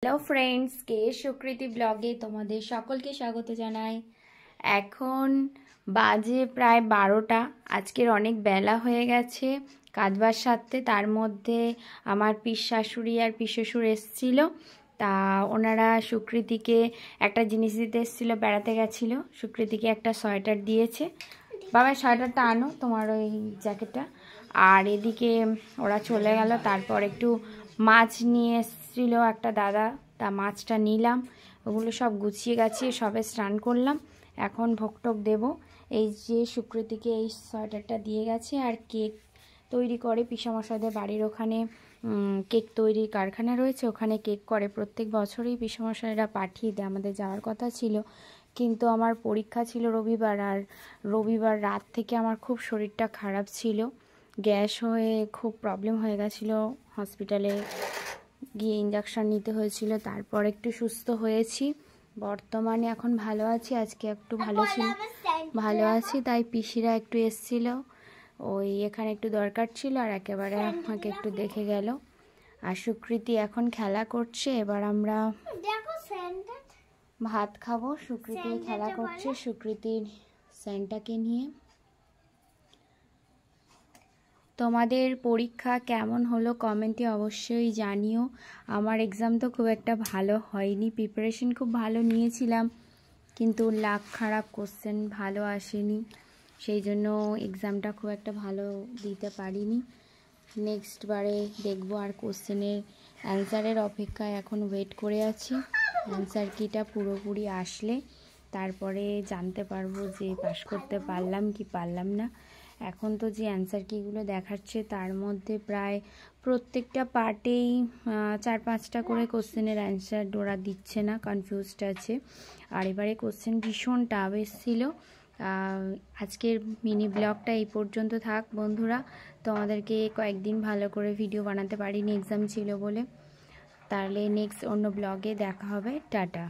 Hello friends, কে সুকৃতি ব্লগে তোমাদের সকলকে স্বাগত জানাই। এখন বাজে প্রায় 12টা। আজকের অনেক বেলা হয়ে গেছে কাজবার সাথে। তার মধ্যে আমার পিস শাশুড়ি আর পিস শ্বশুর এসেছিল। তা ওনারা সুকৃতিকে একটা জিনিস দিতে এসেছিলো, বেড়াতে গেছিলো। সুকৃতিকে একটা সোয়েটার দিয়েছে। বাবা সোয়েটারটা আনো, তোমার ওই জ্যাকেটটা। আর এদিকে ওরা চলে গেল। তারপর একটু মাছ নিয়ে এসেছিলো একটা দাদা, তা মাছটা নিলাম। ওগুলো সব গুছিয়ে গাছিয়ে সবে স্নান করলাম। এখন ভোগ টোক দেবো। এই যে সুকৃতিকে এই সোয়েটারটা দিয়ে গেছে। আর কেক তৈরি করে পিসামশাইদের বাড়ির ওখানে কেক তৈরির কারখানা রয়েছে, ওখানে কেক করে প্রত্যেক বছরই পিসামশাইরা পাঠিয়ে দেয়। আমাদের যাওয়ার কথা ছিল, কিন্তু আমার পরীক্ষা ছিল রবিবার, আর রবিবার রাত থেকে আমার খুব শরীরটা খারাপ ছিল, গ্যাস হয়ে খুব প্রবলেম হয়ে গেছিলো। হসপিটালে গিয়ে ইঞ্জেকশন নিতে হয়েছিল, তারপর একটু সুস্থ হয়েছি। বর্তমানে এখন ভালো আছি। আজকে একটু ভালো আছি, তাই পিসিরা একটু এসছিল। ওই এখানে একটু দরকার ছিল, আর একেবারে আমাকে একটু দেখে গেল। আর সুকৃতি এখন খেলা করছে। এবার আমরা ভাত খাবো। সুকৃতি খেলা করছে সুকৃতির স্যান্টাকে নিয়ে। তোমাদের পরীক্ষা কেমন হলো কমেন্টে অবশ্যই জানিও। আমার এক্সাম তো খুব একটা ভালো হয়নি, প্রিপারেশন খুব ভালো নিয়েছিলাম, কিন্তু লাক খারাপ, কোশ্চেন ভালো আসেনি, সেই জন্য এক্সামটা খুব একটা ভালো দিতে পারিনি। নেক্সট বারে দেখবো। আর কোশ্চেনের অ্যান্সারের অপেক্ষায় এখন ওয়েট করে আছি। অ্যান্সার কিটা পুরোপুরি আসলে তারপরে জানতে পারবো যে পাস করতে পারলাম কি পারলাম না। এখন তো যে অ্যান্সার কিগুলো দেখাচ্ছে তার মধ্যে প্রায় প্রত্যেকটা পার্টেই 4-5টা করে কোশ্চেনের অ্যান্সার ওরা দিচ্ছে না, কনফিউজড আছে। আর এবারে কোশ্চেন ভীষণ টাফ এসেছিলো। আজকের মিনি ব্লগটা এই পর্যন্ত থাক বন্ধুরা। তোমাদেরকে কয়েকদিন ভালো করে ভিডিও বানাতে পারিনি, এক্সাম ছিল বলে। তাহলে নেক্সট অন্য ব্লগে দেখা হবে। টাটা।